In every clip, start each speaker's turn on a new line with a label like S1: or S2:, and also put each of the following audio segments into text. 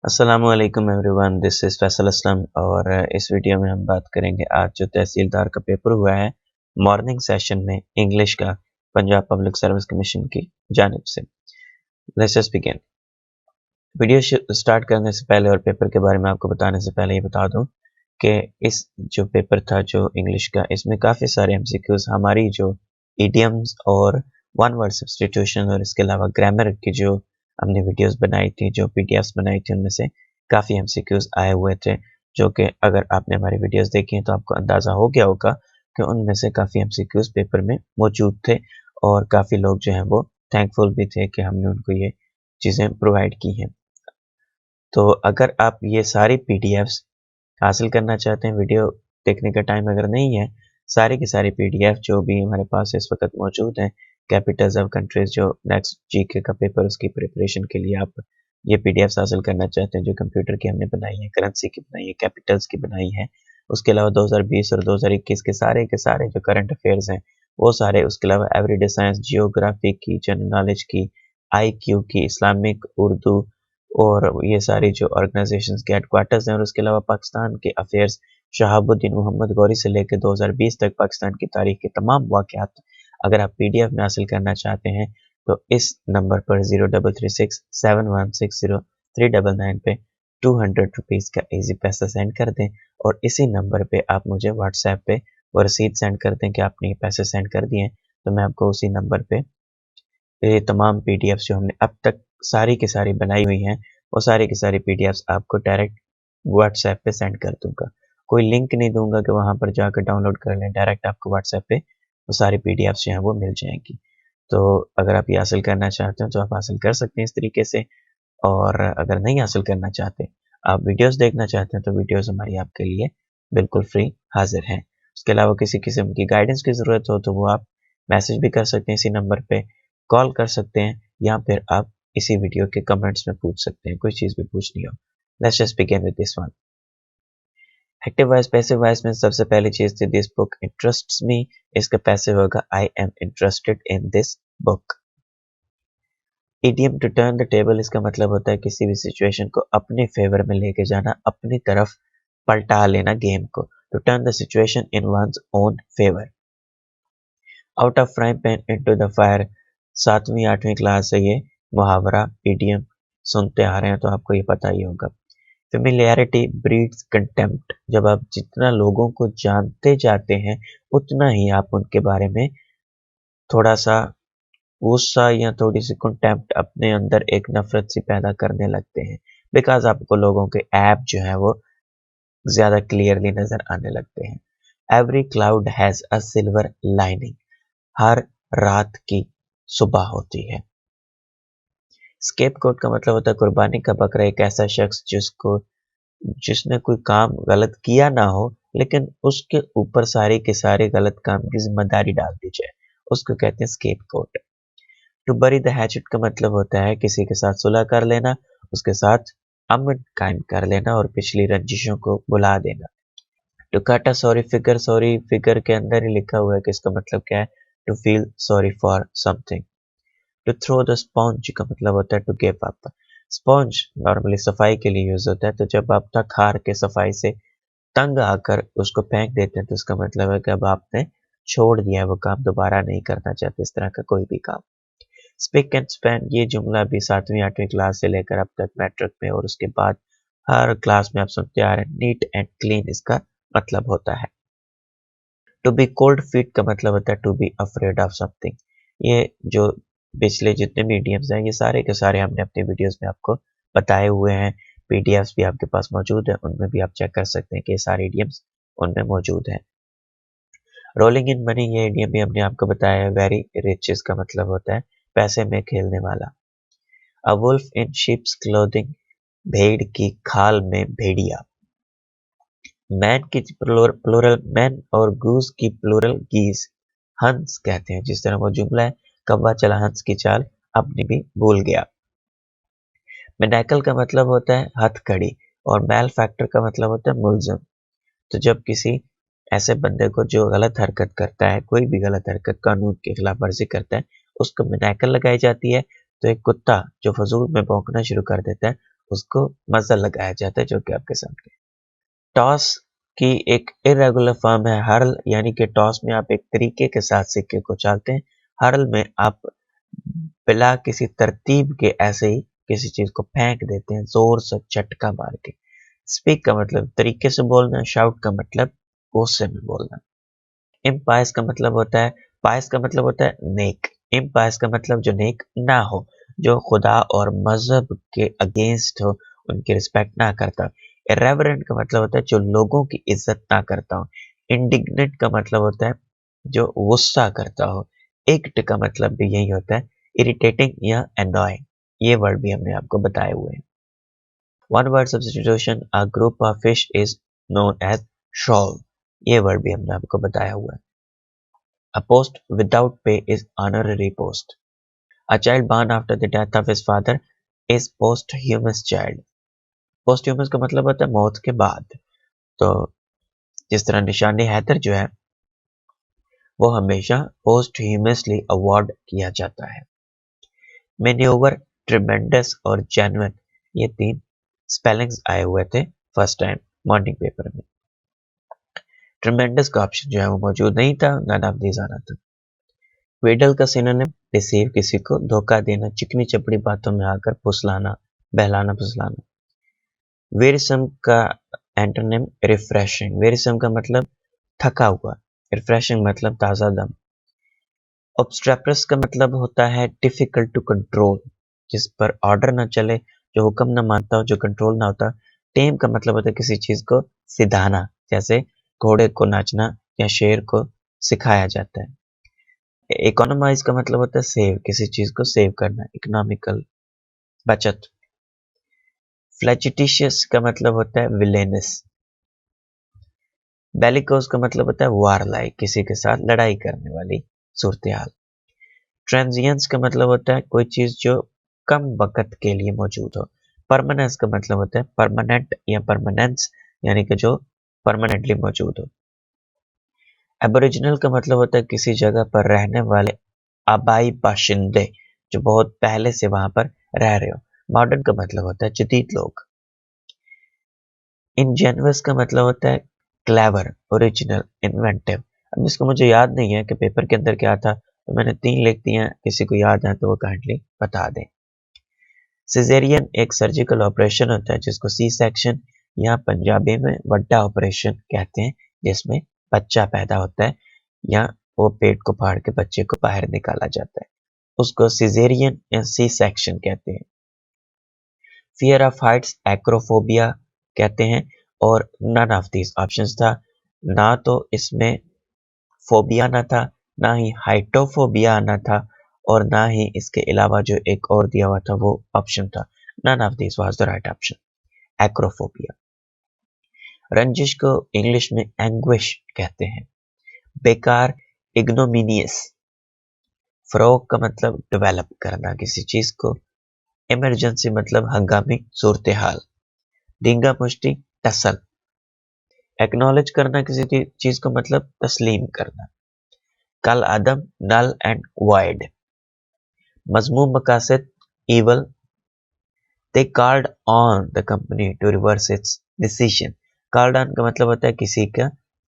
S1: अस्सलामुअलैकुम everyone, this is Faisal Aslam और इस वीडियो में हम बात करेंगे आज जो तहसीलदार का पेपर हुआ है मॉर्निंग सेशन में इंग्लिश का पंजाब पब्लिक सर्विस कमीशन की जानिब से। Let's just begin. Video start करने से पहले और पेपर के बारे में आपको बताने से पहले ये बता दूं कि इस जो पेपर था जो इंग्लिश का, इसमें काफ़ी सारे एमसीक्यूज हमारी जो इडियम्स और वन वर्ड सब्स्टिट्यूशन और इसके अलावा ग्रामर की जो हमने वीडियोस बनाई थी, जो पीडीएफ्स बनाई थी, उनमें से काफ़ी एमसीक्यूज आए हुए थे जो कि अगर आपने हमारी वीडियोस देखी हैं तो आपको अंदाज़ा हो गया होगा कि उनमें से काफ़ी एमसीक्यूज पेपर में मौजूद थे और काफ़ी लोग जो हैं वो थैंकफुल भी थे कि हमने उनको ये चीज़ें प्रोवाइड की हैं। तो अगर आप ये सारी पीडीएफ्स हासिल करना चाहते हैं, वीडियो देखने का टाइम अगर नहीं है, सारी की सारी पीडीएफ जो भी हमारे पास इस वक्त मौजूद हैं, कैपिटल्स ऑफ कंट्रीज जो नेक्स्ट जीके का पेपर उसकी प्रिपरेशन के लिए आप ये पीडीएफ्स हासिल करना चाहते हैं, जो कंप्यूटर की हमने बनाई है, करेंसी की बनाई है, कैपिटल्स की बनाई है, उसके अलावा 2020 और 2021 के सारे जो करंट अफेयर्स हैं वो सारे, उसके अलावा एवरीडे साइंस, जियोग्राफी की, जनरल नॉलेज की, आईक्यू की, इस्लामिक, उर्दू और ये सारी जो ऑर्गेनाइजेशंस के हेडक्वार्टर्स हैं और उसके अलावा पाकिस्तान के अफेयर्स, शहाबुद्दीन मोहम्मद गौरी से लेकर 2020 तक पाकिस्तान की तारीख के तमाम वाक़यात अगर आप पीडीएफ में हासिल करना चाहते हैं तो इस नंबर पर 03367160 पे 200 रुपीज़ का ईजी पैसा सेंड कर दें और इसी नंबर पे आप मुझे व्हाट्सएप पे वो रसीद सेंड कर दें कि आपने ये पैसे सेंड कर दिए हैं, तो मैं आपको उसी नंबर पे ये तमाम पीडीएफ्स जो हमने अब तक सारी की सारी बनाई हुई हैं, वो सारी की सारी पीडीएफ्स आपको डायरेक्ट व्हाट्सएप पे सेंड कर दूँगा। कोई लिंक नहीं दूँगा कि वहाँ पर जाकर डाउनलोड कर लें, डायरेक्ट आपको व्हाट्सएप पे वो सारी पीडीएफ्स जो हैं वो मिल जाएँगी। तो अगर आप ये हासिल करना चाहते हो तो आप हासिल कर सकते हैं इस तरीके से, और अगर नहीं हासिल करना चाहते, आप वीडियोज़ देखना चाहते हैं तो वीडियोज़ हमारी आपके लिए बिल्कुल फ्री हाज़िर हैं। उसके अलावा किसी किस्म की गाइडेंस की ज़रूरत हो तो वो आप मैसेज भी कर सकते हैं इसी नंबर पे, कॉल कर सकते हैं या फिर आप इसी वीडियो के कमेंट्स में पूछ सकते हैं, कोई चीज़ भी पूछनी हो। Let's just begin with this one. Active voice, passive voice में सबसे पहली चीज़ थी दिस बुक इंटरेस्ट्स मी, इसका पैसिव होगा I am interested in this book. Idiom to turn the table, इसका मतलब होता है किसी भी सिचुएशन को अपने फेवर में लेके जाना, अपनी तरफ पलटा लेना गेम को। To turn the situation in one's own favour. Out of frying pan into the fire, 7वीं 8वीं क्लास से ये मुहावरा इडियम सुनते आ रहे हैं तो आपको ये पता ही होगा। फेमिलियरिटी ब्रीड्स कंटेम्प्ट, जब आप जितना लोगों को जानते जाते हैं उतना ही आप उनके बारे में थोड़ा सा गुस्सा या थोड़ी सी कंटेम्प्ट, अपने अंदर एक नफरत सी पैदा करने लगते हैं, बिकॉज आपको लोगों के ऐप जो है वो ज्यादा क्लियरली नजर आने लगते हैं। Every cloud has a silver lining, हर रात की सुबह होती है। स्केपगोट का मतलब होता है कुर्बानी का बकरा, एक ऐसा शख्स जिसने कोई काम गलत किया ना हो लेकिन उसके ऊपर सारे के सारे गलत काम की जिम्मेदारी डाल दी जाए, उसको कहते हैं scapegoat. To bury the hatchet का मतलब होता है किसी के साथ सुलह कर लेना, उसके साथ अमन कायम कर लेना और पिछली रंजिशों को भुला देना। To cut a sorry figure के अंदर ही लिखा हुआ है कि इसका मतलब क्या है, to feel sorry for something. To throw the sponge का मतलब होता है to give up. Sponge normally सफाई के लिए यूज होता है, तो जब आप थक हार के सफाई से तंग आकर उसको फेंक देते हैं तो इसका मतलब है कि अब आपने छोड़ दिया है वो काम, दोबारा नहीं करना चाहते इस तरह का कोई भी काम। स्पिक एंड स्पैन, ये जुमला भी 7वीं 8वीं क्लास से लेकर अब तक मैट्रिक में और उसके बाद हर क्लास में आप सुनते आ रहे हैं। नीट एंड क्लीन इसका मतलब होता है। टू बी कोल्ड फीट का मतलब होता है to be afraid of something. ये जो पिछले जितने मीडियम्स हैं ये सारे के सारे हमने अपने वीडियोस में आपको बताए हुए हैं, पीडीएफ्स भी आपके पास मौजूद है, उनमें भी आप चेक कर सकते हैं कि ये सारे इडियम्स उनमें मौजूद हैं। रोलिंग इन मनी, ये इडियम भी हमने आपको बताया है। वेरी रिच इसका मतलब होता है पैसे में खेलने वाला। A wolf in sheep's clothing, भेड़ की खाल में भेड़िया। मैन की प्लूरल मैन और गूस की प्लूरल गीस। हंस कहते हैं, जिस तरह वो जुमला है कौवा चला हंस की चाल अपनी भी भूल गया। मेनाकल का मतलब होता है हथकड़ी और मैल फैक्टर का मतलब होता है मुलजिम। तो जब किसी ऐसे बंदे को जो गलत हरकत करता है, कोई भी गलत हरकत कानून की खिलाफ वर्जी करता है, उसको मेनाकल लगाई जाती है। तो एक कुत्ता जो फजूल में भौंकना शुरू कर देता है उसको मजल लगाया जाता है, जो कि आपके सामने। टॉस की एक इरेगुलर फॉर्म है हर्ल, यानी कि टॉस में आप एक तरीके के साथ सिक्के को चालते हैं। हर्ल में आप बिना किसी तरतीब के ऐसे ही किसी चीज को फेंक देते हैं, जोर से झटका मार के। स्पीक का मतलब तरीके से बोलना, शाउट का मतलब गुस्से में बोलना। इम्पायस का मतलब होता है, पायस का मतलब होता है नेक। इम्पायस का मतलब जो नेक ना हो, जो खुदा और मजहब के अगेंस्ट हो, उनकी रिस्पेक्ट ना करता हो। इरेवरेंट का मतलब होता है जो लोगों की इज्जत ना करता हो। इंडिग्नेंट का मतलब होता है जो गुस्सा करता हो। इक्ट का मतलब भी यही होता है, इरिटेटिंग या एनॉयिंग। ये वर्ड भी हमने आपको बताए हुए हैं। One word substitution, a group of fish is known as shoal। ये वर्ड भी हमने आपको बताया हुआ है। A post without pay is honorary post. A child born after the death of his father is posthumous child. Posthumous का मतलब होता है मौत के बाद। तो जिस तरह निशान हैदर जो है वो हमेशा posthumously अवार्ड किया जाता है। मैन्योवर, ट्रिमेंडस और जेन्युइन, ये 3 स्पेलिंग्स आए हुए थे फर्स्ट टाइम मॉर्निंग पेपर में। ट्रिमेंडस का ऑप्शन जो है वो मौजूद नहीं था, नन ऑफ दीज आना था। वेडल का सिनोनिम डिसीव, किसी को धोखा देना, चिकनी चपड़ी बातों में आकर फुसलाना, बहलाना फुसलाना। वेरिसम का एंटोनिम रिफ्रेशिंग। वेरिसम का मतलब थका हुआ, रिफ्रेशिंग मतलब ताजा दम। ऑब्स्ट्रेपरस का मतलब होता है डिफिकल्ट टू कंट्रोल, जिस पर ऑर्डर ना चले, जो हुक्म ना मानता हो, जो कंट्रोल ना होता। टेम का मतलब होता है किसी चीज को सिधाना, जैसे घोड़े को नाचना या शेर को सिखाया जाता है। इकोनोमाइज का मतलब होता है सेव, किसी चीज को सेव करना, इकोनॉमिकल, बचत। फ्लैजिटिशियस का मतलब होता है विलेनस। बेलिकोस का मतलब होता है वार लाइक, किसी के साथ लड़ाई करने वाली सूरत हाल। ट्रांजिएंस का मतलब होता है कोई चीज जो कम वक्त के लिए मौजूद हो। परमानेंस का मतलब होता है परमानेंट या परमानेंस, यानी कि जो परमानेंटली मौजूद हो। एबोरिजिनल का मतलब होता है किसी जगह पर रहने वाले आबाई बाशिंदे, जो बहुत पहले से वहां पर रह रहे हो। मॉडर्न का मतलब होता है जदीद लोग। इंजेन्युअस का मतलब होता है क्लेवर, ओरिजिनल, इन्वेंटिव। अब इसको मुझे याद नहीं है कि पेपर के अंदर क्या था, तो मैंने 3 लिख दिए हैं, किसी को याद है तो वो काइंडली बता दें। सिजेरियन एक सर्जिकल ऑपरेशन होता है जिसको सी सेक्शन या पंजाबी में वड्डा ऑपरेशन कहते हैं, जिसमें बच्चा पैदा होता है या वो पेट को फाड़ के बच्चे को बाहर निकाला जाता है, उसको सिजेरियन या सी सेक्शन कहते हैं। फियर ऑफ हाइट्स एक्रोफोबिया कहते हैं, और नन ऑफ दीज ऑप्शंस था। ना तो इसमें फोबिया ना था, ना ही हाइटोफोबिया आना था, और ना ही इसके अलावा जो एक और दिया हुआ था वो ऑप्शन था। None of this was the right option, acrophobia. रंजिश को इंग्लिश में एंग्विश कहते हैं। बेकार, इग्नोमिनियस। फरोग का मतलब डेवलप करना किसी चीज को। इमरजेंसी मतलब हंगामी सूरत हाल। डींगा मुश्ती, टसल। एक्नॉलेज करना किसी चीज को मतलब तस्लीम करना। कल आदम, नल एंड वाइड। मजमूम मकासद, evil. They called on the company to reverse its decision. Called on का मतलब होता है किसी का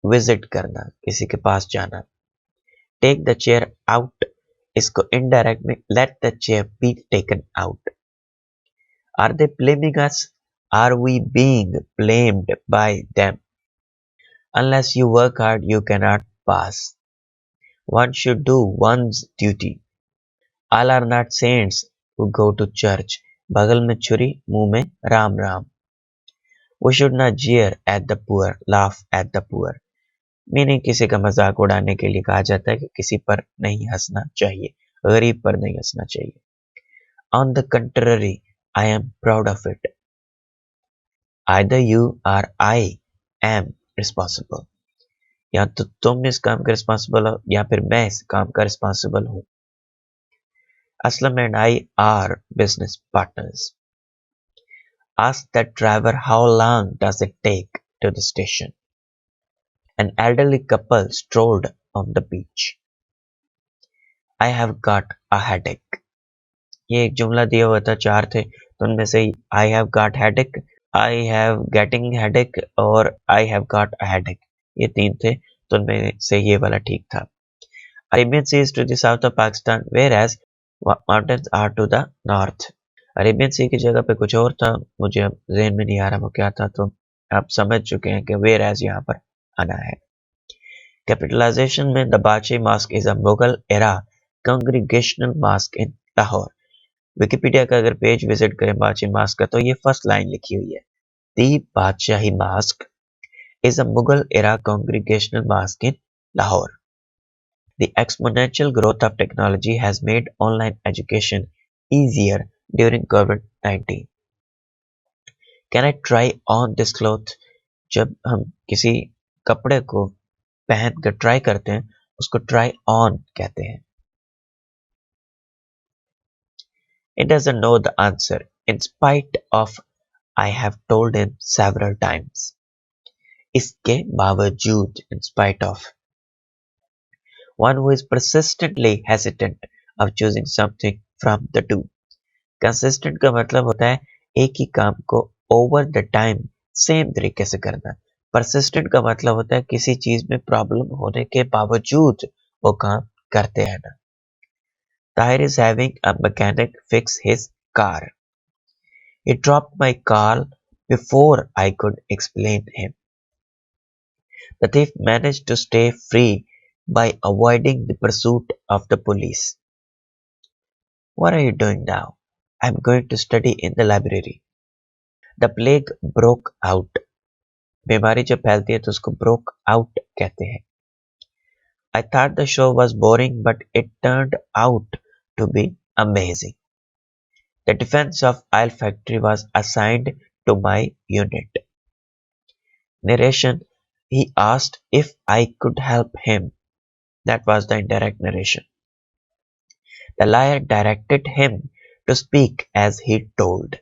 S1: विजिट करना, किसी के पास जाना। Take the chair out, इसको indirect में let the chair be taken out. Are they blaming us? Are we being blamed by them? Unless you work hard, you cannot pass. One should do one's duty. All are not saints who go to church. बगल में छुरी, मुंह में Ram Ram. We should not jeer at the poor, laugh at the poor. Meaning किसी का मजाक उड़ाने के लिए कहा जाता है कि किसी पर नहीं हंसना चाहिए, गरीब पर नहीं हंसना चाहिए। On the contrary, I am proud of it. Either you or I am responsible. या तो तुम इस काम का रिस्पॉन्सिबल हो या फिर मैं इस काम का रिस्पॉन्सिबल हूँ। Aslam and I are business partners. Ask that driver how long does it take to the station. An elderly couple strolled on the beach. I have got a headache. ये एक जुमला दिया हुआ था, 4 थे, तो उनमें से I have got headache, I have getting headache और I have got a headache, ये 3 थे, तो उनमें से ये वाला ठीक था। Arabian Sea is to the south of Pakistan whereas mountains are to the north. Arabian Sea की जगह पे कुछ और था, मुझे अब ज़हन में नहीं आ रहा वो क्या था, तो आप समझ चुके हैं कि वेयर एज यहाँ पर आना है। कैपिटलाइजेशन में the Badshahi mosque is a Mughal era congregational mosque in Lahore. Wikipedia का अगर पेज विजिट करें बादशाही मॉस्क का, तो ये फर्स्ट लाइन लिखी हुई है, दी बादशाही mask is a Mughal era congregational mosque in Lahore. The exponential growth of technology has made online education easier during COVID-19. Can I try on this cloth? जब हम किसी कपड़े को पहन कर ट्राई करते हैं, उसको ट्राई ऑन कहते हैं। It doesn't know the answer in spite of I have told him several times. इसके बावजूद, in spite of, one who is persistently hesitant of choosing something from the two. Consistent का मतलब होता है एक ही काम को over the time सेम तरीके से करना। Persistent का मतलब होता है किसी चीज में प्रॉब्लम होने के बावजूद वो काम करते रहना। Tahir is having a mechanic fix his car. He dropped my car before I could explain him. The thief managed to stay free by avoiding the pursuit of the police. What are you doing now? I'm going to study in the library. The plague broke out. बीमारी जब फैलती है तो उसको broke out कहते हैं। I thought the show was boring, but it turned out to be amazing. The defense of Isle Factory was assigned to my unit. Narration: he asked if I could help him. That was the indirect narration. The liar directed him to speak as he told.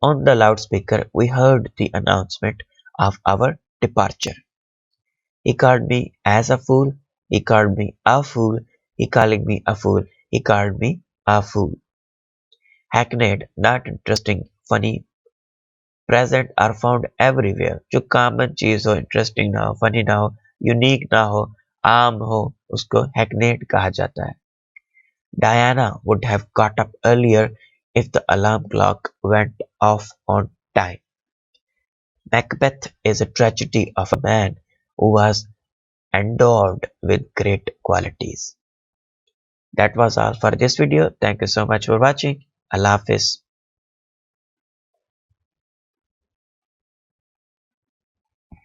S1: On the loudspeaker we heard the announcement of our departure. He called me as a fool, he called me a fool, he calling me a fool, he called me a fool. Hackneyed, not interesting, funny, present are found everywhere. जो common चीज हो, interesting ना हो, funny ना हो, unique ना हो, आम हो, उसको hackneyed कहा जाता है। Diana would have got up earlier if the alarm clock went off on time. Macbeth is a tragedy of a man who was endowed with great qualities. That was all for this video. Thank you so much for watching. Allah Hafiz.